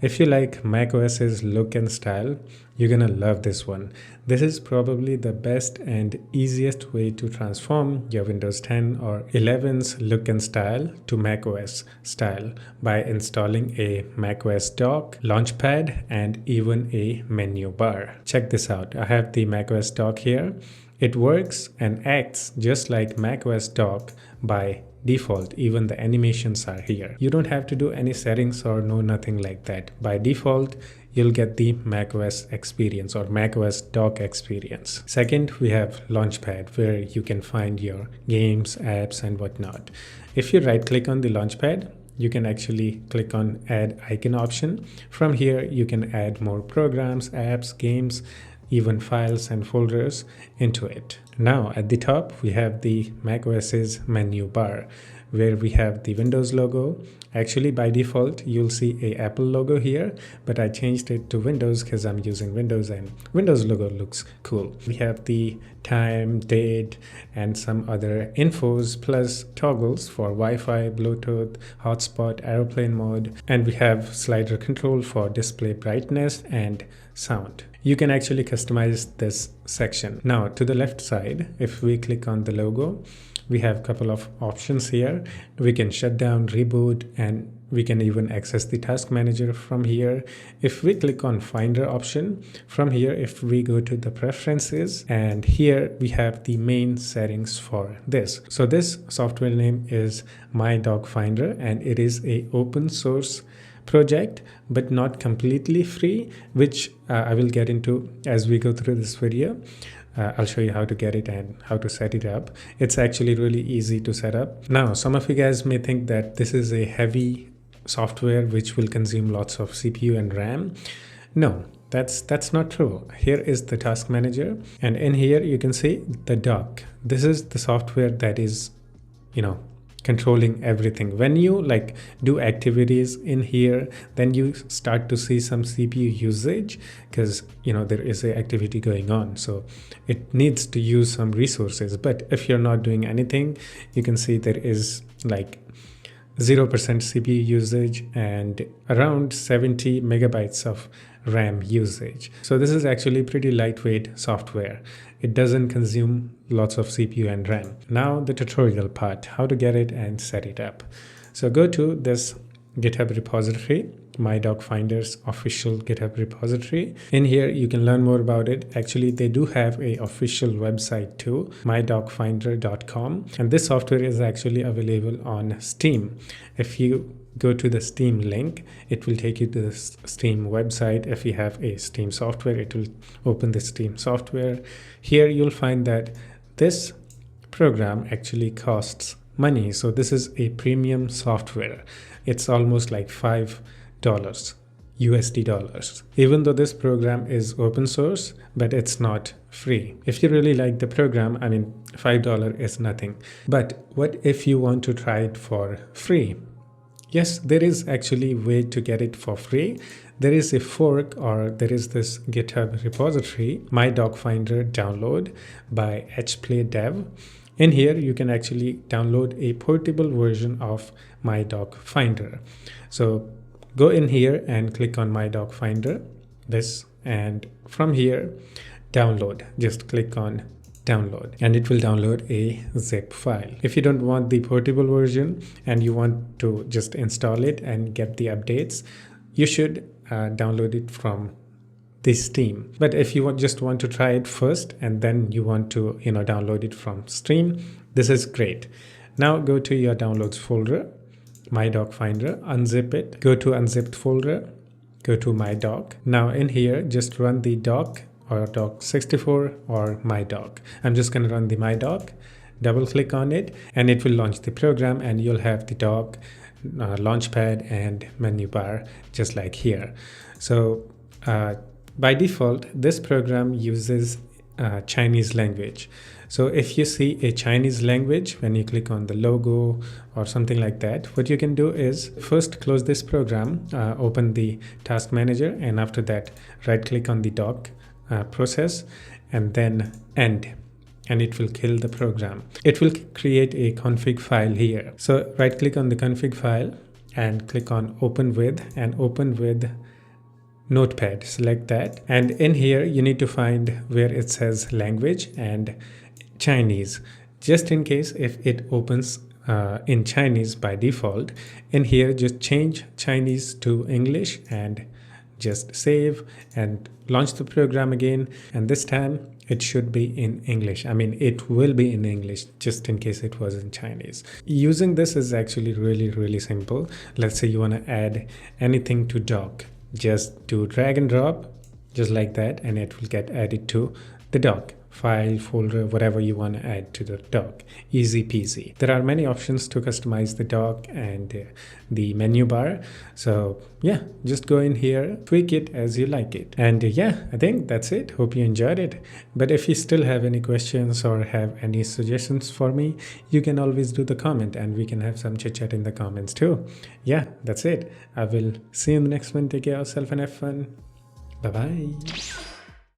If you like macOS's look and style, you're gonna love this one. This is probably the best and easiest way to transform your Windows 10 or 11's look and style to macOS style by installing a macOS dock, Launchpad, and even a menu bar. Check this out. I have the macOS dock here. It works and acts just like macOS dock by default. Even the animations are here. You don't have to do any settings or nothing like that. By default, you'll get the macOS experience or macOS dock experience. Second, we have Launchpad, where you can find your games, apps, and whatnot. If you right click on the Launchpad, you can actually click on add icon option. From here, you can add more programs, apps, games, even files and folders into it. Now at the top, we have the macOS's menu bar, where we have the Windows logo. Actually, by default, you'll see a Apple logo here, but I changed it to Windows because I'm using Windows and Windows logo looks cool. We have the time, date, and some other infos, plus toggles for Wi-Fi, Bluetooth, hotspot, airplane mode, and we have slider control for display brightness and sound. You can actually customize this section. Now to the left side, if we click on the logo, we have a couple of options here. We can shut down, reboot, and we can even access the task manager from here. If we click on Finder option, from here, if we go to the preferences, and here we have the main settings for this. So this software name is My Dock Finder, and it is a open source project, but not completely free, which I will get into as we go through this video. I'll show you how to get it and how to set it up. It's actually really easy to set up. Now, some of you guys may think that this is a heavy software which will consume lots of CPU and RAM. No, that's not true. Here is the task manager, and in here you can see the dock. This is the software that is, controlling everything. When you do activities in here, then you start to see some CPU usage because there is a activity going on, so it needs to use some resources. But if you're not doing anything, you can see there is 0% CPU usage and around 70 megabytes of RAM usage. So this is actually pretty lightweight software. It doesn't consume lots of CPU and RAM. Now the tutorial part, how to get it and set it up. So go to this GitHub repository, My Dock Finder's official GitHub repository. In here, you can learn more about it. Actually, they do have a official website too, mydockfinder.com. And this software is actually available on Steam. If you go to the Steam link, it will take you to the Steam website. If you have a Steam software, it will open the Steam software. Here you'll find that this program actually costs money. So this is a premium software. It's almost like $5 USD dollars. Even though this program is open source, but it's not free. If you really like the program, $5 is nothing. But what if you want to try it for free? Yes, there is actually a way to get it for free. There is a fork, or there is this GitHub repository, My Dock Finder download by hplaydev. In here, you can actually download a portable version of My Dock Finder. So go in here and click on My Dock Finder, and from here, download. Just click on download, and it will download a zip file. If you don't want the portable version and you want to just install it and get the updates, you should download it from the Steam. But if you just want to try it first and then you want to download it from Steam, this is great. Now go to your downloads folder, My Dock Finder, unzip it, go to unzipped folder, go to My Dock. Now in here, just run the dock or dock64 or My Dock. I'm just going to run the My Dock, double click on it, and it will launch the program, and you'll have the dock, Launchpad, and menu bar just like here. So by default, this program uses Chinese language. So if you see a Chinese language, when you click on the logo or something like that, what you can do is first close this program, open the task manager, and after that, right click on the dock process, and then end, and it will kill the program. It will create a config file here. So right click on the config file and click on open with, and open with Notepad, select that, and in here you need to find where it says language and Chinese. Just in case if it opens in Chinese by default, in here just change Chinese to English and just save and launch the program again, and this time it should be in English. I mean, it will be in English just in case it was in Chinese. Using this is actually really simple. Let's say you want to add anything to dock, just do drag and drop just like that, and it will get added to the dock file, folder, whatever you want to add to the dock. Easy peasy. There are many options to customize the dock and the menu bar. So yeah, just go in here, tweak it as you like it. And yeah, I think that's it. Hope you enjoyed it. But if you still have any questions or have any suggestions for me, you can always do the comment and we can have some chit chat in the comments too. Yeah, that's it. I will see you in the next one. Take care of yourself and have fun. Bye bye.